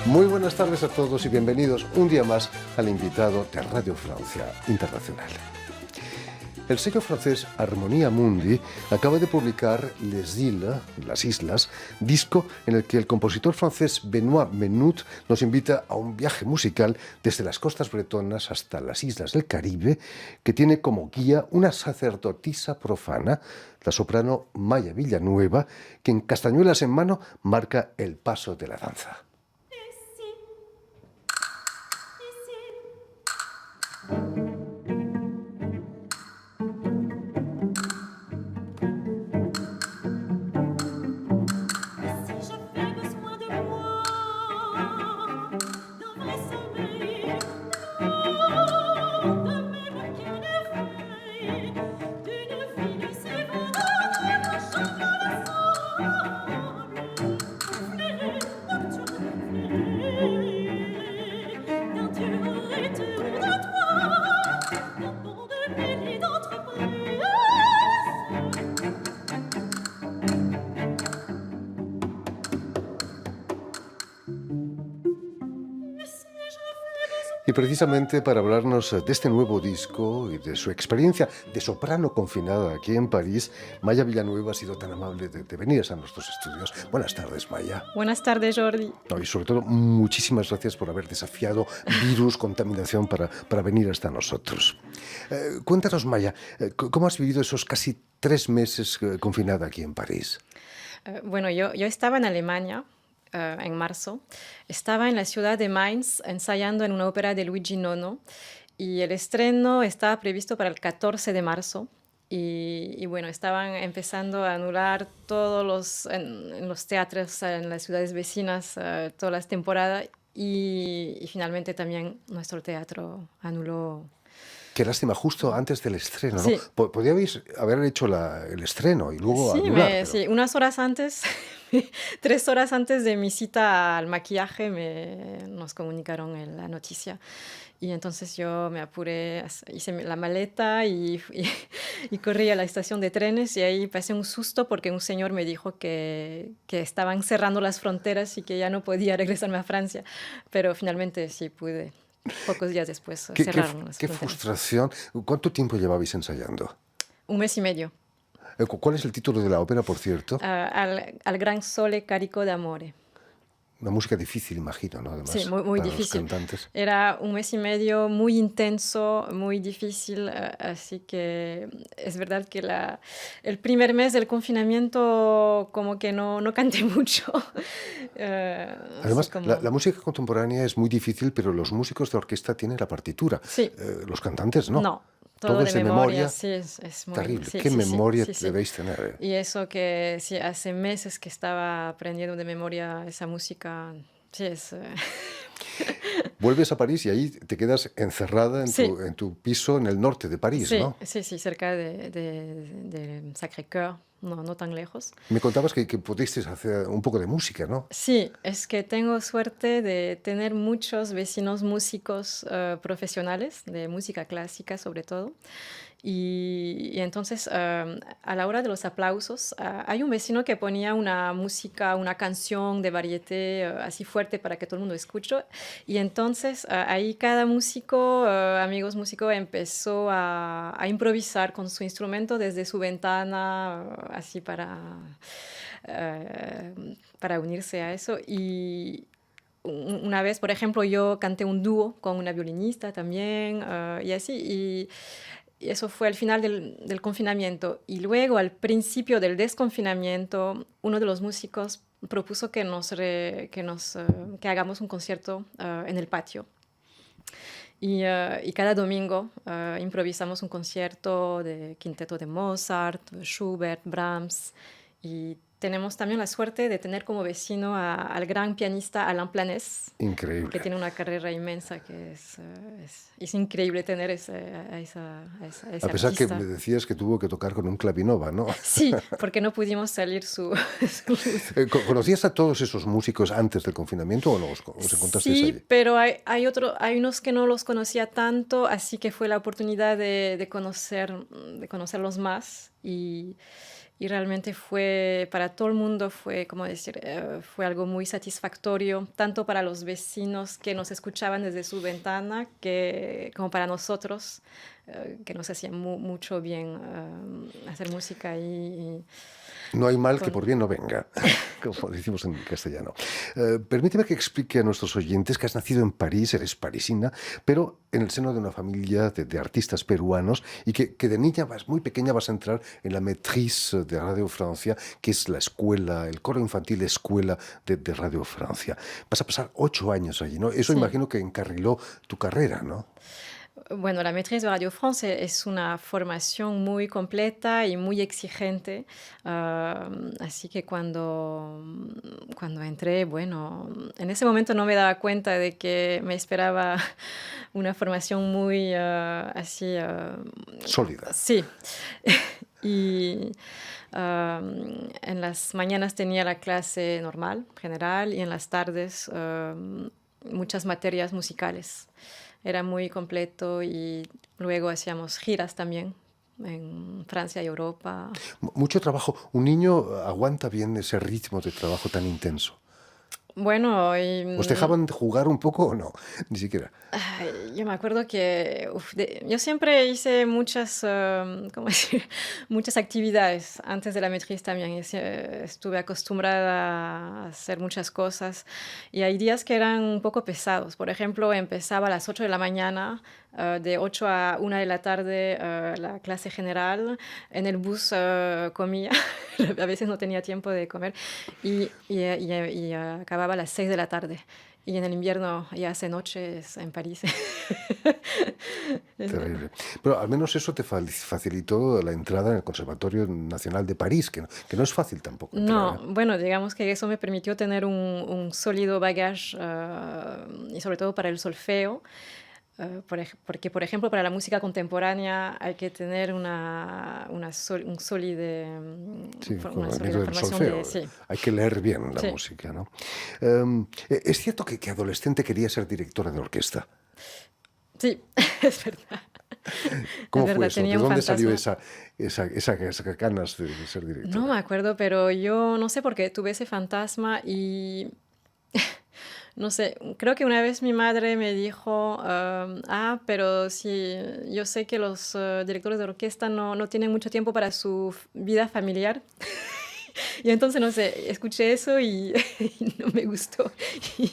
Muy buenas tardes a todos y bienvenidos un día más al invitado de Radio Francia Internacional. El sello francés Harmonia Mundi acaba de publicar Les Îles, las islas, disco en el que el compositor francés Benoît Menut nos invita a un viaje musical desde las costas bretonas hasta las islas del Caribe, que tiene como guía una sacerdotisa profana, la soprano Maya Villanueva, que en castañuelas en mano marca el paso de la danza. Y precisamente para hablarnos de este nuevo disco y de su experiencia de soprano confinada aquí en París, Maya Villanueva ha sido tan amable de venir a nuestros estudios. Buenas tardes, Maya. Buenas tardes, Jordi. Y sobre todo, muchísimas gracias por haber desafiado virus, contaminación para venir hasta nosotros. Cuéntanos, Maya, ¿cómo has vivido esos casi 3 meses confinada aquí en París? Bueno, yo estaba en Alemania en marzo. Estaba en la ciudad de Mainz ensayando en una ópera de Luigi Nono y el estreno estaba previsto para el 14 de marzo. Y bueno, estaban empezando a anular todos en los teatros en las ciudades vecinas todas las temporadas y finalmente también nuestro teatro anuló. Qué lástima, justo antes del estreno, ¿no? Sí. Podíais haber hecho el estreno y luego anular. Pero... Sí, unas horas antes, 3 horas antes de mi cita al maquillaje, nos comunicaron la noticia. Y entonces yo me apuré, hice la maleta y corrí a la estación de trenes y ahí pasé un susto porque un señor me dijo que estaban cerrando las fronteras y que ya no podía regresarme a Francia. Pero finalmente sí pude. Pocos días después cerraron las fronteras. Qué frustración. ¿Cuánto tiempo llevabais ensayando? 1 mes y medio. ¿Cuál es el título de la ópera, por cierto? Al gran sole carico d'amore. Una música difícil, imagino, ¿no? Además, sí, muy para difícil. Los cantantes. Era 1 mes y medio muy intenso, muy difícil, así que es verdad que el primer mes como que no canté mucho. Además, la música contemporánea es muy difícil, pero los músicos de orquesta tienen la partitura. Sí. Los cantantes no. No. Todo es de memoria. Sí, es muy terrible. Sí, ¿Qué memoria sí. debéis tener? Y eso que sí, hace meses que estaba aprendiendo de memoria esa música, sí es... Vuelves a París y ahí te quedas encerrada en tu piso en el norte de París, sí, ¿no? Sí, cerca de Sacré-Cœur, no tan lejos. Me contabas que pudisteis hacer un poco de música, ¿no? Sí, es que tengo suerte de tener muchos vecinos músicos profesionales, de música clásica sobre todo. Y entonces, a la hora de los aplausos, hay un vecino que ponía una música, una canción de variété así fuerte para que todo el mundo escuche. Y entonces, ahí cada músico, amigos músicos, empezó a improvisar con su instrumento desde su ventana, así para unirse a eso. Y una vez, por ejemplo, yo canté un dúo con una violinista también, y así. Y eso fue al final del confinamiento. Y luego, al principio del desconfinamiento, uno de los músicos propuso que hagamos un concierto en el patio. Y cada domingo improvisamos un concierto de quinteto de Mozart, Schubert, Brahms. Y tenemos también la suerte de tener como vecino al gran pianista Alain Planès. Increíble. Que tiene una carrera inmensa, que es increíble tener a ese A pesar artista. que me decías que tuvo que tocar con un clavinova, ¿no? Sí, porque no pudimos salir su... ¿Conocías a todos esos músicos antes del confinamiento o no os encontrasteis allí? Sí, pero hay unos que no los conocía tanto, así que fue la oportunidad de conocerlos más. Y y realmente fue, para todo el mundo fue, como decir, fue algo muy satisfactorio, tanto para los vecinos que nos escuchaban desde su ventana, como para nosotros, que nos hacía mucho bien hacer música No hay mal que con... por bien no venga, como decimos en castellano. Permíteme que explique a nuestros oyentes que has nacido en París, eres parisina, pero en el seno de una familia de artistas peruanos y que de niña, muy pequeña, vas a entrar en la Maîtrise de Radio Francia, que es la escuela, el coro infantil escuela de Radio Francia. Vas a pasar 8 años allí, ¿no? Eso Sí. imagino que encarriló tu carrera, ¿no? Bueno, la maîtrise de Radio France es una formación muy completa y muy exigente, así que cuando entré, bueno, en ese momento no me daba cuenta de que me esperaba una formación muy así, Sólida. sí. Y en las mañanas tenía la clase normal, general, y en las tardes muchas materias musicales. Era muy completo y luego hacíamos giras también en Francia y Europa. Mucho trabajo. Un niño aguanta bien ese ritmo de trabajo tan intenso. Bueno, ¿Os dejaban jugar un poco o no? Ni siquiera. ay, yo me acuerdo que yo siempre hice muchas, ¿cómo decir? Muchas actividades antes de la maîtrise también. Estuve acostumbrada a hacer muchas cosas y hay días que eran un poco pesados. Por ejemplo, empezaba a las 8 de la mañana, de 8 a 1 de la tarde la clase general. En el bus comía, a veces no tenía tiempo de comer y acababa a las 6 de la tarde. Y en el invierno ya hace noches en París. Es- Terrible. Pero al menos eso te facilitó la entrada en el Conservatorio Nacional de París, que no es fácil tampoco entrar, No, ¿eh? bueno, digamos que eso me permitió tener un sólido bagaje y sobre todo para el solfeo, porque por ejemplo para la música contemporánea hay que tener un sólide, Sí, una conocimiento sólida del formación de... solfeo. Sí, Hay que leer bien la sí, música, ¿no? Es cierto que adolescente quería ser directora de orquesta. sí, es verdad. Es ¿Cómo fue verdad, eso? ¿De tenía un dónde salió fantasma. esas ganas de ser No me directora? acuerdo, pero yo no sé por qué tuve ese fantasma y no sé, creo que una vez mi madre me dijo, pero sí, yo sé que los directores de orquesta no tienen mucho tiempo para su vida familiar. Y entonces, no sé, escuché eso y, y no me gustó. Y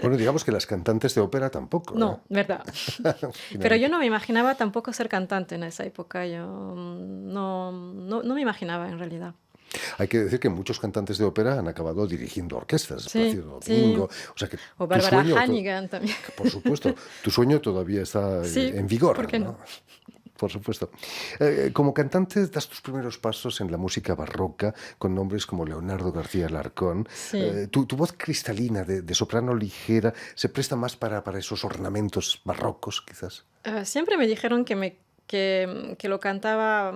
Bueno, digamos que las cantantes de ópera tampoco, ¿eh? no, verdad. Pero yo Finalmente. no me imaginaba tampoco ser cantante en esa época. Yo no me imaginaba en realidad. Hay que decir que muchos cantantes de ópera han acabado dirigiendo orquestas, Sí, Plácido sí. Domingo. O sea que O tu Bárbara sueño, Hannigan también. que por supuesto, tu sueño todavía está Sí, en ¿por vigor, qué ¿no? no? Por supuesto. Como cantante das tus primeros pasos en la música barroca con nombres como Leonardo García Alarcón. Sí. Tu voz cristalina de soprano ligera se presta más para esos ornamentos barrocos, quizás. Siempre me dijeron que lo cantaba,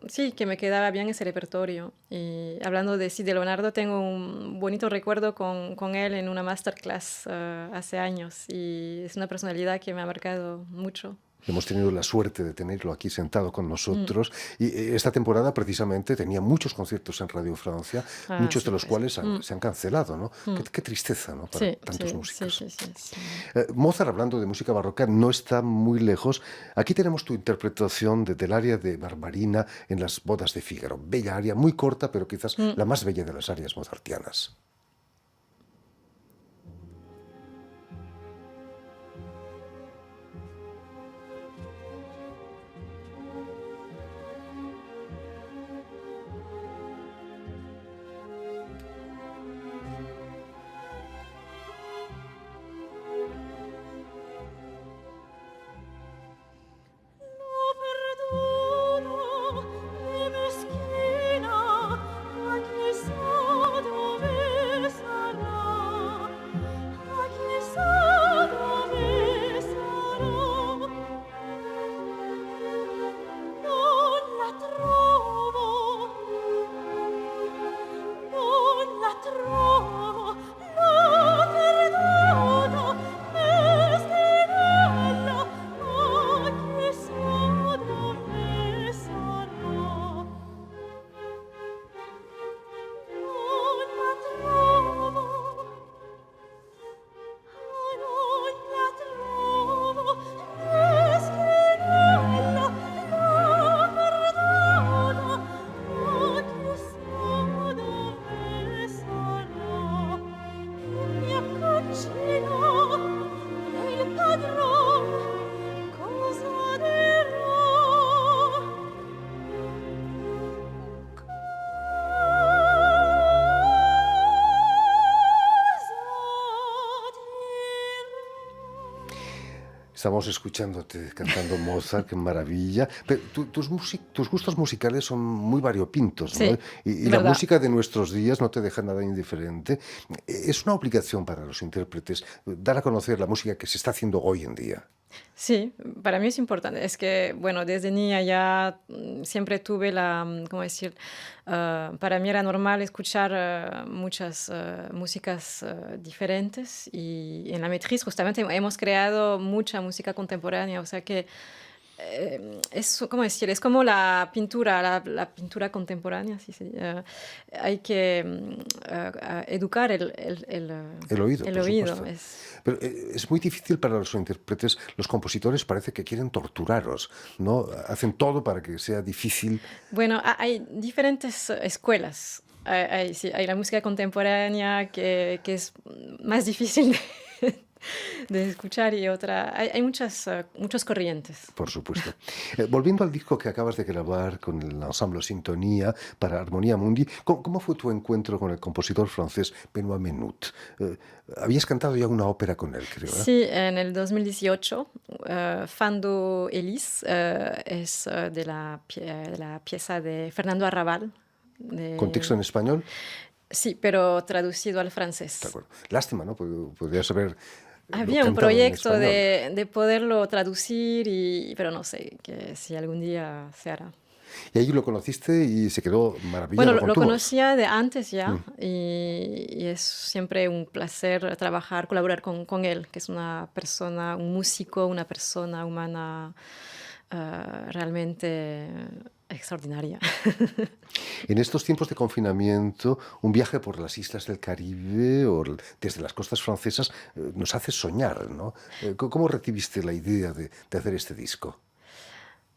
sí, que me quedaba bien ese repertorio. Y hablando de sí, de Leonardo, tengo un bonito recuerdo con él en una masterclass hace años y es una personalidad que me ha marcado mucho. Hemos tenido la suerte de tenerlo aquí sentado con Mm. nosotros y esta temporada precisamente tenía muchos conciertos en Radio Francia, Ah, muchos sí, de los pues. cuales se han cancelado, ¿no? Mm. Qué tristeza, ¿no? Para Sí, tantos sí, sí, músicos. sí, sí, sí. Mozart, hablando de música barroca, no está muy lejos. Aquí tenemos tu interpretación del aria de Barbarina en las bodas de Fígaro. Bella aria, muy corta, pero quizás Mm. la más bella de las arias mozartianas. No perdono, è meschina, ma chissà dove Estamos escuchándote cantando Mozart, qué maravilla. Pero tus gustos musicales son muy variopintos, ¿no? Sí, Y la verdad. música de nuestros días no te deja nada indiferente. Es una obligación para los intérpretes dar a conocer la música que se está haciendo hoy en día. Sí, para mí es importante. Es que, bueno, desde niña ya siempre tuve ¿cómo decir? Para mí era normal escuchar muchas músicas diferentes y en la maîtrise justamente hemos creado mucha música contemporánea, o sea que ¿cómo decir? Es como la pintura, la pintura contemporánea, sí, sí. Hay que educar El oído, el por oído. supuesto. Pero es muy difícil para los intérpretes. Los compositores parece que quieren torturaros, ¿no? Hacen todo para que sea difícil. Bueno, hay diferentes escuelas. Sí, hay la música contemporánea que es más difícil de escuchar y otra. Hay muchas corrientes. Por supuesto. Volviendo al disco que acabas de grabar con el ensamble Sintonía para Armonía Mundi, ¿cómo fue tu encuentro con el compositor francés Benoît Menut? Habías cantado ya una ópera con él, creo, ¿eh? Sí, en el 2018, Fando Elis es de la pieza de Fernando Arrabal. ¿Con texto en español? Sí, pero traducido al De francés. acuerdo. Lástima, ¿no? Podrías haber lo Había un cantado en proyecto español. de poderlo traducir, pero no sé, que si algún día se hará. Y ahí lo conociste y se quedó Bueno, maravillado lo, con lo tu voz. conocía de antes ya Mm. y es siempre un placer trabajar, colaborar con él, que es una persona, un músico, una persona humana realmente extraordinaria. En estos tiempos de confinamiento, un viaje por las islas del Caribe o desde las costas francesas nos hace soñar, ¿no? ¿Cómo recibiste la idea de hacer este disco?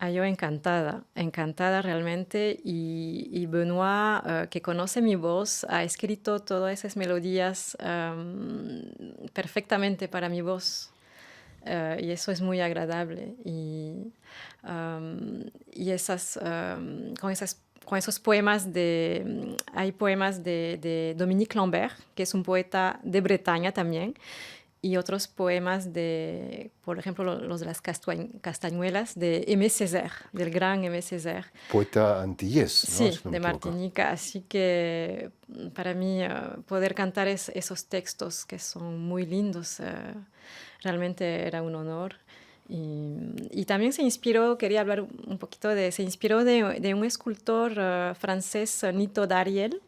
Yo encantada, encantada realmente. Y Benoît, que conoce mi voz, ha escrito todas esas melodías perfectamente para mi voz. Y eso es muy agradable. Y con esos poemas hay poemas de Dominique Lambert, que es un poeta de Bretaña también, y otros poemas por ejemplo, los de las castañuelas de Aimé Césaire, del gran Aimé Césaire. Poeta antillés, ¿no? Sí, Si no me de equivoco. Martinica. Así que para mí poder cantar esos textos que son muy lindos, realmente era un honor. Y también quería hablar un poquito se inspiró de un escultor francés, Nito Dariel.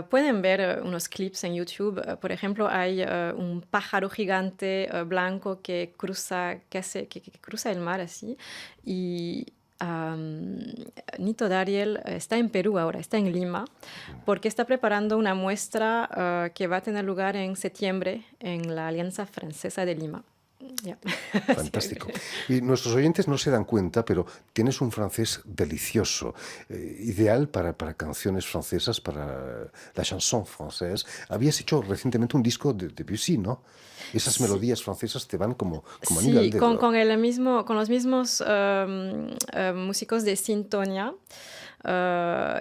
Pueden ver unos clips en YouTube. Por ejemplo, hay un pájaro gigante blanco que cruza el mar así. Y Nito Dariel está en Perú ahora, está en Lima, porque está preparando una muestra que va a tener lugar en septiembre en la Alianza Francesa de Lima. Ya. Fantástico. Y nuestros oyentes no se dan cuenta, pero tienes un francés delicioso, ideal para canciones francesas, para la chanson française. Habías hecho recientemente un disco de Debussy, ¿no? Esas Sí, melodías francesas te van como anillo al sí, dedo. con los mismos músicos de Sintonia.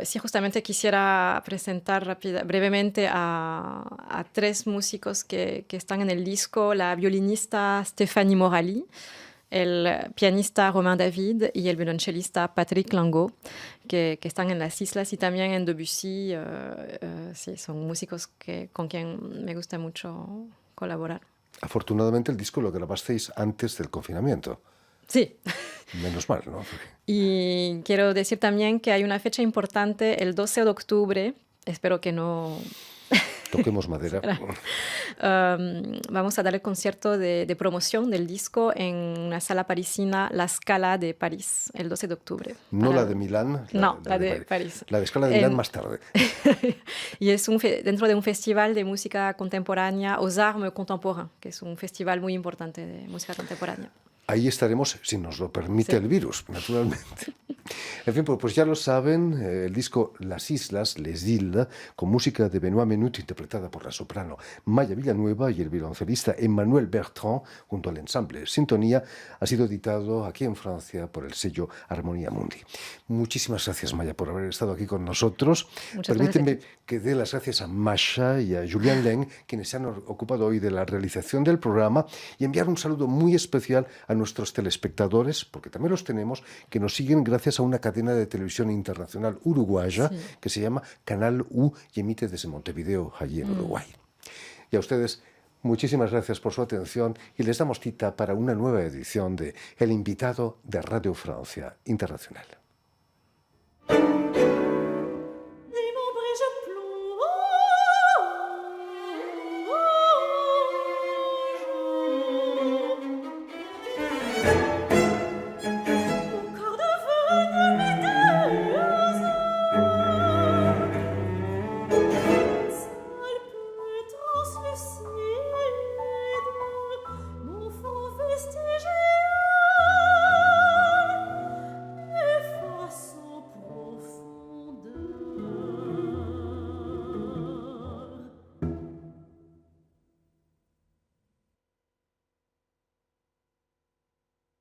Sí, justamente quisiera presentar brevemente a tres músicos que están en el disco: la violinista Stéphanie Morali, el pianista Romain David y el violonchelista Patrick Langot, que están en las islas, y también en Debussy. Sí, son músicos con quien me gusta mucho colaborar. Afortunadamente el disco lo grabasteis antes del confinamiento. Sí. Menos mal, ¿no? Y quiero decir también que hay una fecha importante, el 12 de octubre. Espero que no. Toquemos madera. Vamos a dar el concierto de promoción del disco en una sala parisina, La Scala de París, el 12 de octubre. No la de Milán. No, la de París. La de Scala de Milán más tarde. Y es dentro de un festival de música contemporánea, Aux Armes Contemporains, que es un festival muy importante de música contemporánea. ahí estaremos si nos lo permite Sí. el virus, naturalmente. En fin, pues ya lo saben, el disco Las Islas, Les Îles, con música de Benoît Menut interpretada por la soprano Maya Villanueva y el violoncelista Emmanuel Bertrand junto al ensamble Sintonía, ha sido editado aquí en Francia por el sello Armonía Mundi. Muchísimas gracias, Maya, por haber estado aquí con nosotros. Muchas gracias a Permítanme ti. que dé las gracias a Masha y a Julien Leng, quienes se han ocupado hoy de la realización del programa, y enviar un saludo muy especial a nuestros telespectadores, porque también los tenemos, que nos siguen gracias a una cadena de televisión internacional uruguaya Sí. que se llama Canal U y emite desde Montevideo, allí en Uruguay. Y a ustedes, muchísimas gracias por su atención y les damos cita para una nueva edición de El invitado de Radio Francia Internacional.